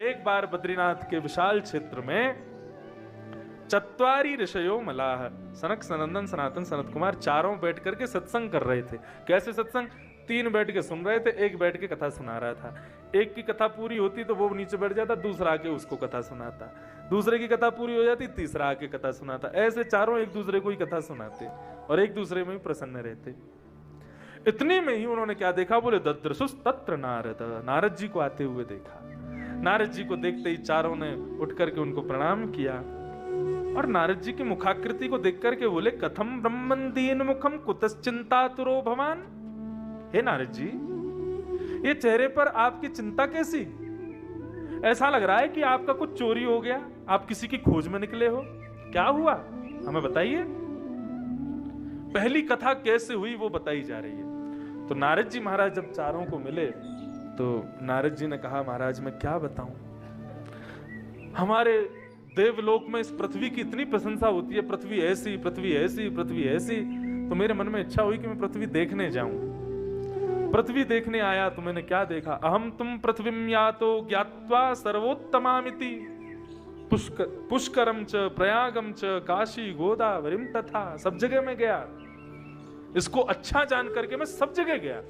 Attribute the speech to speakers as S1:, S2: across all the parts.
S1: एक बार बद्रीनाथ के विशाल क्षेत्र में चत्वारी ऋषयो मलाह, सनक सनंदन सनातन सनत कुमार चारों बैठ करके सत्संग कर रहे थे। कैसे सत्संग? 3 बैठ के सुन रहे थे, एक बैठ के कथा सुना रहा था। एक की कथा पूरी होती तो वो नीचे बैठ जाता, दूसरा आके उसको कथा सुनाता, दूसरे की कथा पूरी हो जाती, तीसरा आके कथा सुनाता। ऐसे चारों एक दूसरे को ही कथा सुनाते और एक दूसरे में ही प्रसन्न रहते। इतने में ही उन्होंने क्या देखा? बोले ददृशुस तत्र नारद, नारद जी को आते हुए देखा। नारद जी को देखते ही चारों ने उठ करके उनको प्रणाम किया और नारद जी की मुखाकृति को देख करके बोले कथम ब्रह्मन दीन मुखम कुतश्चिंतातुरो भवान। हे नारद जी, ये चेहरे पर आपकी चिंता कैसी? ऐसा लग रहा है कि आपका कुछ चोरी हो गया, आप किसी की खोज में निकले हो। क्या हुआ, हमें बताइए। पहली कथा कैसे हुई वो बताई जा रही है। तो नारद जी महाराज जब चारों को मिले तो नारद जी ने कहा, महाराज मैं क्या बताऊं, हमारे देवलोक में इस पृथ्वी की इतनी प्रशंसा होती है, पृथ्वी ऐसी, पृथ्वी ऐसी, पृथ्वी ऐसी। तो मेरे मन में इच्छा हुई कि मैं पृथ्वी देखने जाऊं। पृथ्वी देखने आया तो मैंने क्या देखा? अहम तुम पृथ्वीम यातो ज्ञात्वा सर्वोत्तमामिति पुष्करम च प्रयागम च काशी गोदावरीम तथा। सब जगह मैं गया, इसको अच्छा जान करके मैं सब जगह गया,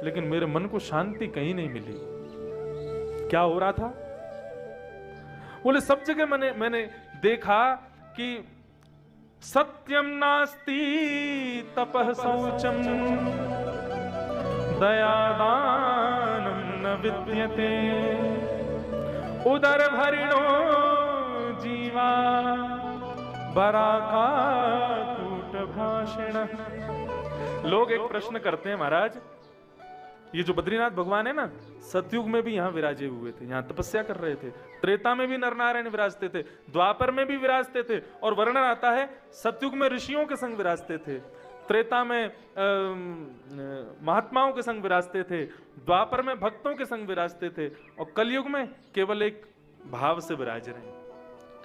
S1: लेकिन मेरे मन को शांति कहीं नहीं मिली। क्या हो रहा था? बोले सब जगह मैंने देखा कि सत्यम नास्ति तपः शौचम दयादानम न विद्यते उदर भरिणो जीवा बराका कूट भाषण। लोग एक प्रश्न करते हैं, महाराज ये जो बद्रीनाथ भगवान है ना, सतयुग में भी यहाँ विराजे हुए थे, यहाँ तपस्या कर रहे थे। त्रेता में भी नरनारायण विराजते थे, द्वापर में भी विराजते थे, और वर्णन आता है सतयुग में ऋषियों के संग विराजते थे, त्रेता में महात्माओं के संग विराजते थे, द्वापर में भक्तों के संग विराजते थे, और कलयुग में केवल एक भाव से विराज रहे हैं।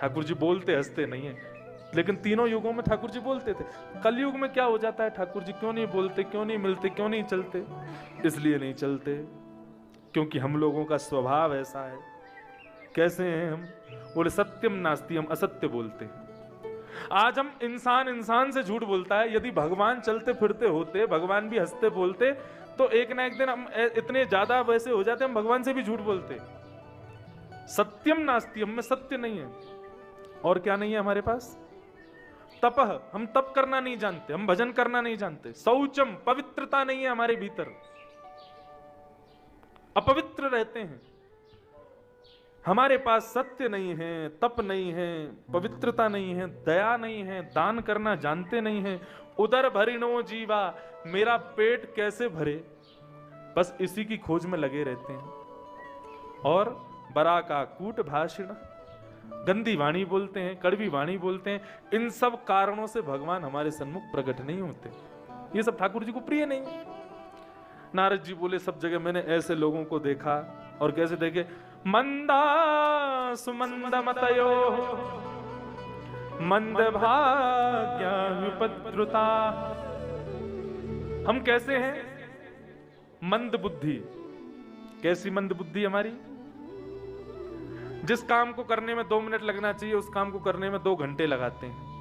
S1: ठाकुर जी बोलते हंसते नहीं है, लेकिन तीनों युगों में ठाकुर जी बोलते थे। कलयुग में क्या हो जाता है? ठाकुर जी क्यों नहीं बोलते, क्यों नहीं मिलते, क्यों नहीं चलते? इसलिए नहीं चलते क्योंकि हम लोगों का स्वभाव ऐसा है। कैसे हैं हम? बोले सत्यम नास्ति, हम असत्य बोलते हैं। आज हम इंसान से झूठ बोलता है। यदि भगवान चलते फिरते होते, भगवान भी हंसते बोलते, तो एक ना एक दिन हम इतने ज्यादा वैसे हो जाते हम भगवान से भी झूठ बोलते। सत्यम नास्ति, हम में सत्य नहीं है। और क्या नहीं है हमारे पास? तपह, हम तप करना नहीं जानते, हम भजन करना नहीं जानते। शौचम, पवित्रता नहीं है हमारे भीतर, अपवित्र रहते हैं। हमारे पास सत्य नहीं है, तप नहीं है, पवित्रता नहीं है, दया नहीं है, दान करना जानते नहीं है। उदर भरिणो जीवा, मेरा पेट कैसे भरे, बस इसी की खोज में लगे रहते हैं। और बरा का कूट भाषण, गंदी वाणी बोलते हैं, कड़वी वाणी बोलते हैं। इन सब कारणों से भगवान हमारे सन्मुख प्रकट नहीं होते। ये सब ठाकुर जी को प्रिय नहीं है। नारद जी बोले सब जगह मैंने ऐसे लोगों को देखा। और कैसे देखे? मंदा सुमंद मतयो मंद भाग्या विपद्रुता। हम कैसे हैं? मंद बुद्धि। कैसी मंद बुद्धि हमारी? जिस काम को करने में 2 मिनट लगना चाहिए, उस काम को करने में 2 घंटे लगाते हैं।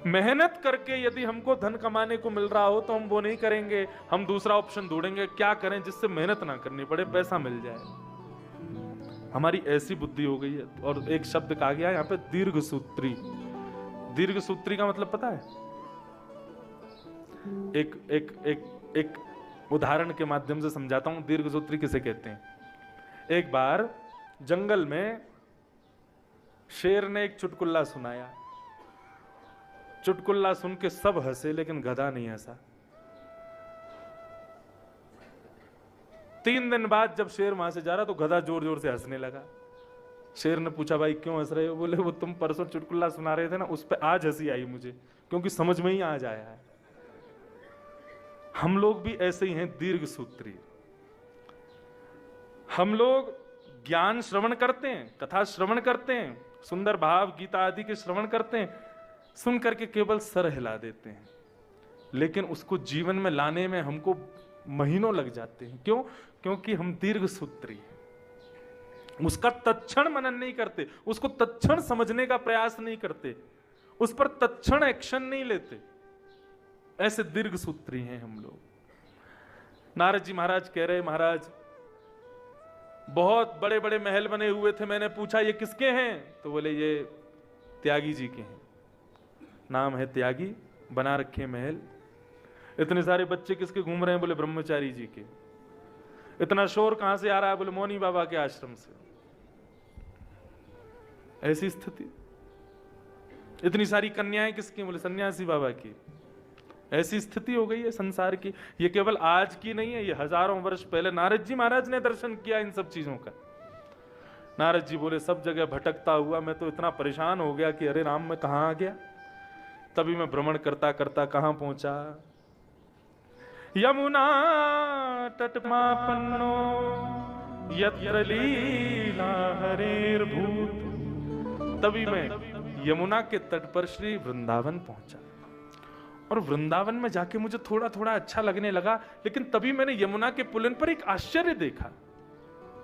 S1: मेहनत करके यदि हमको धन कमाने को मिल रहा हो तो हम वो नहीं करेंगे, हम दूसरा ऑप्शन ढूंढेंगे। क्या करें जिससे मेहनत ना करनी पड़े, पैसा मिल जाए। हमारी ऐसी बुद्धि हो गई है। और एक शब्द कहा गया यहाँ पे, दीर्घ सूत्री। दीर्घ सूत्री का मतलब पता है? एक उदाहरण के माध्यम से समझाता हूं दीर्घ सूत्री किसे कहते हैं। एक बार जंगल में शेर ने एक चुटकुल्ला सुनाया। चुटकुल्ला सुन के सब हंसे, लेकिन गधा नहीं हंसा। 3 दिन बाद जब शेर वहां से जा रहा तो गधा जोर जोर से हंसने लगा। शेर ने पूछा, भाई क्यों हंस रहे हो? बोले वो तुम परसों चुटकुल्ला सुना रहे थे ना, उस पर आज हंसी आई मुझे, क्योंकि समझ में ही आज आया है। हम लोग भी ऐसे ही हैं, दीर्घ सूत्री। हम लोग ज्ञान श्रवण करते हैं, कथा श्रवण करते हैं, सुंदर भाव गीता आदि के श्रवण करते हैं, सुन करके केवल सर हिला देते हैं, लेकिन उसको जीवन में लाने में हमको महीनों लग जाते हैं। क्यों? क्योंकि हम दीर्घ सूत्री हैं। उसका तत्क्षण मनन नहीं करते, उसको तत्क्षण समझने का प्रयास नहीं करते, उस पर तत्क्षण एक्शन नहीं लेते। ऐसे दीर्घ सूत्री हैं हम लोग। नारद जी महाराज कह रहे, महाराज बहुत बड़े बड़े महल बने हुए थे, मैंने पूछा ये किसके हैं? तो बोले ये त्यागी जी के हैं। नाम है त्यागी, बना रखे महल। इतने सारे बच्चे किसके घूम रहे हैं? बोले ब्रह्मचारी जी के। इतना शोर कहां से आ रहा है? बोले मौनी बाबा के आश्रम से। ऐसी स्थिति। इतनी सारी कन्याएं किसकी? बोले सन्यासी बाबा की। ऐसी स्थिति हो गई है संसार की। ये केवल आज की नहीं है, ये हजारों वर्ष पहले नारद जी महाराज ने दर्शन किया इन सब चीजों का। नारद जी बोले सब जगह भटकता हुआ मैं तो इतना परेशान हो गया कि अरे राम मैं कहां आ गया। तभी मैं भ्रमण करता करता कहां पहुंचा? यमुना तटमापन्नो यत्र लीला हरेर्भूत। तभी मैं यमुना के तट पर श्री वृंदावन पहुंचा। और वृंदावन में जाके मुझे थोड़ा थोड़ा अच्छा लगने लगा, लेकिन तभी मैंने यमुना के पुलिन पर एक आश्चर्य देखा।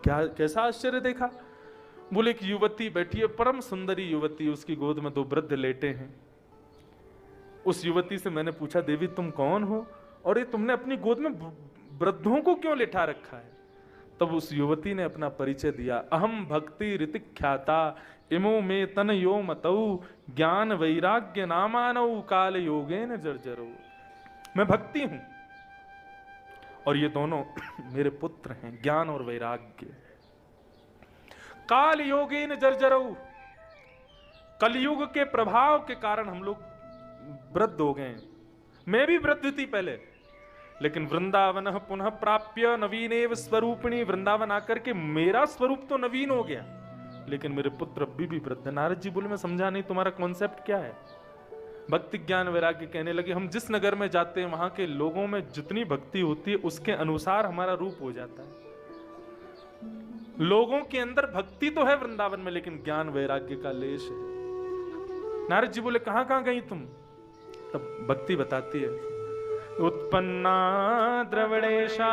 S1: क्या? कैसा आश्चर्य देखा? बोले एक युवती बैठी है, परम सुंदरी युवती, उसकी गोद में 2 वृद्ध लेटे हैं। उस युवती से मैंने पूछा, देवी तुम कौन हो और ये तुमने अपनी गोद में वृद्धों को क्यों लिटा रखा है? तब उस युवती ने अपना परिचय दिया। अहम भक्ति ऋतिक ख्याता इमो में तन यो मतौ ज्ञान वैराग्य नामानौ काल योगेन जर्जरो। मैं भक्ति हूं और ये दोनों मेरे पुत्र हैं, ज्ञान और वैराग्य। काल योगेन जर्जरो, कलयुग के प्रभाव के कारण हम लोग वृद्ध हो गए। मैं भी वृद्ध थी पहले, लेकिन वृंदावन पुनः प्राप्य नवीनेव स्वरूपिणी, वृंदावन आकर के मेरा स्वरूप तो नवीन हो गया, लेकिन मेरे पुत्र अभी भी वृद्ध। नारद जी बोले मैं समझा नहीं तुम्हारा कॉन्सेप्ट क्या है? भक्ति ज्ञान वैराग्य कहने लगे, हम जिस नगर में जाते हैं वहां के लोगों में जितनी भक्ति होती है उसके अनुसार हमारा रूप हो जाता है। लोगों के अंदर भक्ति तो है वृंदावन में, लेकिन ज्ञान वैराग्य का लेश है। नारद जी बोले कहां कहां गई तुम? तब भक्ति बताती है, उत्पन्ना द्रविड़ेशा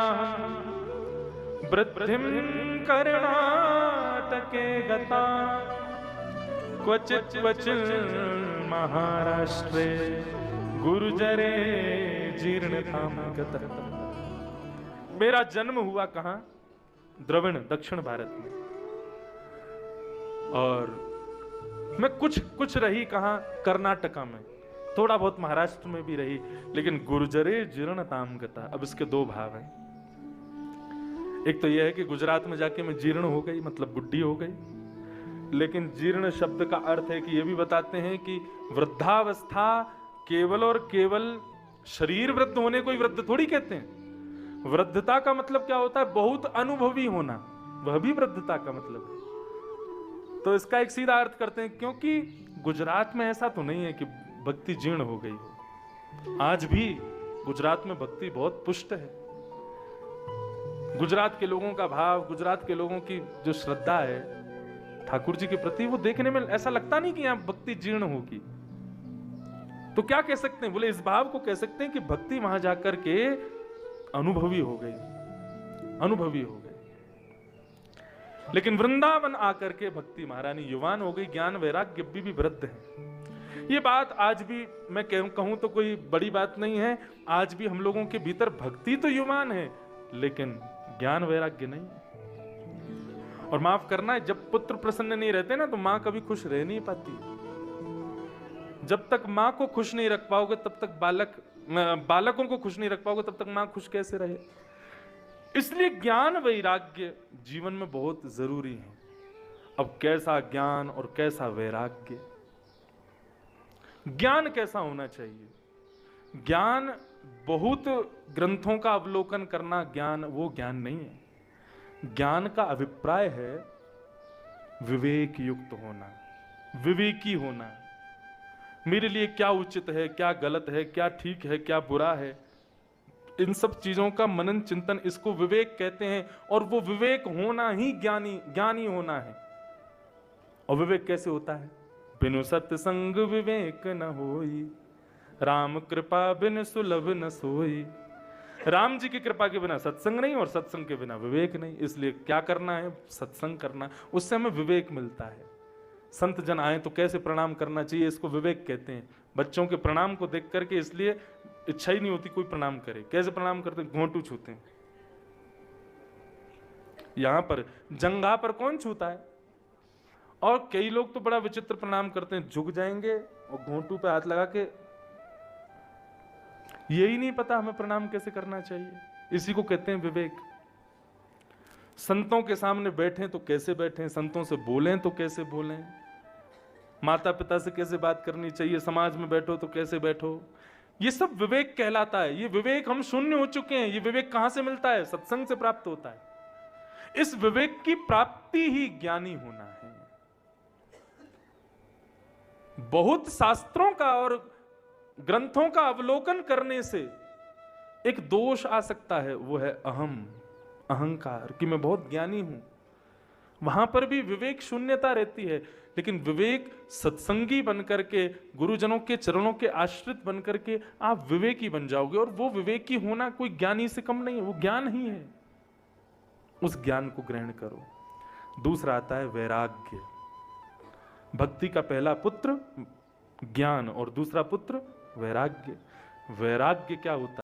S1: वृद्धिम कर्णाटके गता क्वचित् क्वचित् महाराष्ट्रे गुर्जरे जीर्णताम गतः। मेरा जन्म हुआ कहां? द्रविड़, दक्षिण भारत में। और मैं कुछ रही कहां? कर्नाटका में, थोड़ा बहुत महाराष्ट्र में भी रही, लेकिन गुर्जरे जीर्णताम गता। अब इसके 2 भाव हैं। एक तो यह है कि गुजरात में जाके मैं जीर्ण हो गई, मतलब बुढ़ी हो गई, लेकिन जीर्ण शब्द का अर्थ है कि यह भी बताते हैं कि वृद्धावस्था केवल और केवल शरीर वृद्ध होने को ही वृद्ध थोड़ी कहते हैं। वृद्धता का मतलब क्या होता है? बहुत अनुभवी होना, वह भी वृद्धता का मतलब है। तो इसका एक सीधा अर्थ करते हैं, क्योंकि गुजरात में ऐसा तो नहीं है कि भक्ति जीर्ण हो गई हो। आज भी गुजरात में भक्ति बहुत पुष्ट है। गुजरात के लोगों का भाव, गुजरात के लोगों की जो श्रद्धा है ठाकुर जी के प्रति, वो देखने में ऐसा लगता नहीं कि यहां भक्ति जीर्ण होगी। तो क्या कह सकते हैं? बोले इस भाव को कह सकते हैं कि भक्ति वहां जाकर के अनुभवी हो गई, अनुभवी हो गई। लेकिन वृंदावन आकर के भक्ति महारानी युवान हो गई, ज्ञान वैराग्य भी वृद्ध है। ये बात आज भी मैं कहूं तो कोई बड़ी बात नहीं है। आज भी हम लोगों के भीतर भक्ति तो युवान है, लेकिन ज्ञान वैराग्य नहीं। और माफ करना है, जब पुत्र प्रसन्न नहीं रहते ना, तो मां कभी खुश रह नहीं पाती। जब तक मां को खुश नहीं रख पाओगे तब तक बालकों को खुश नहीं रख पाओगे तब तक मां खुश कैसे रहे? इसलिए ज्ञान वैराग्य जीवन में बहुत जरूरी है। अब कैसा ज्ञान और कैसा वैराग्य? ज्ञान कैसा होना चाहिए? ज्ञान बहुत ग्रंथों का अवलोकन करना ज्ञान, वो ज्ञान नहीं है। ज्ञान का अभिप्राय है विवेक युक्त होना, विवेकी होना। मेरे लिए क्या उचित है, क्या गलत है, क्या ठीक है, क्या बुरा है, इन सब चीजों का मनन चिंतन, इसको विवेक कहते हैं। और वो विवेक होना ही ज्ञानी होना है। और विवेक कैसे होता है? बिनु सत्संग विवेक न होई, राम कृपा बिन सुलभ न सोई। राम जी की कृपा के बिना सत्संग नहीं और सत्संग के बिना विवेक नहीं। इसलिए क्या करना है? सत्संग करना, उससे हमें विवेक मिलता है। संत जन आए तो कैसे प्रणाम करना चाहिए, इसको विवेक कहते हैं। बच्चों के प्रणाम को देख करके इसलिए इच्छा ही नहीं होती कोई प्रणाम करे। कैसे प्रणाम करते हैं? घोंटू छूते हैं। यहां पर जंघा पर कौन छूता है? और कई लोग तो बड़ा विचित्र प्रणाम करते हैं, झुक जाएंगे और घोंटू पे हाथ लगा के, यही नहीं पता हमें प्रणाम कैसे करना चाहिए। इसी को कहते हैं विवेक। संतों के सामने बैठें तो कैसे बैठें, संतों से बोलें तो कैसे बोलें, माता पिता से कैसे बात करनी चाहिए, समाज में बैठो तो कैसे बैठो, ये सब विवेक कहलाता है। ये विवेक हम शून्य हो चुके हैं। ये विवेक कहां से मिलता है? सत्संग से प्राप्त होता है। इस विवेक की प्राप्ति ही ज्ञानी होना है। बहुत शास्त्रों का और ग्रंथों का अवलोकन करने से एक दोष आ सकता है, वो है अहम, अहंकार, कि मैं बहुत ज्ञानी हूं। वहां पर भी विवेक शून्यता रहती है। लेकिन विवेक सत्संगी बनकर के, गुरुजनों के चरणों के आश्रित बनकर के आप विवेकी बन जाओगे। और वो विवेकी होना कोई ज्ञानी से कम नहीं है, वो ज्ञान ही है। उस ज्ञान को ग्रहण करो। दूसरा आता है वैराग्य। भक्ति का पहला पुत्र ज्ञान और दूसरा पुत्र वैराग्य। वैराग्य क्या होता है?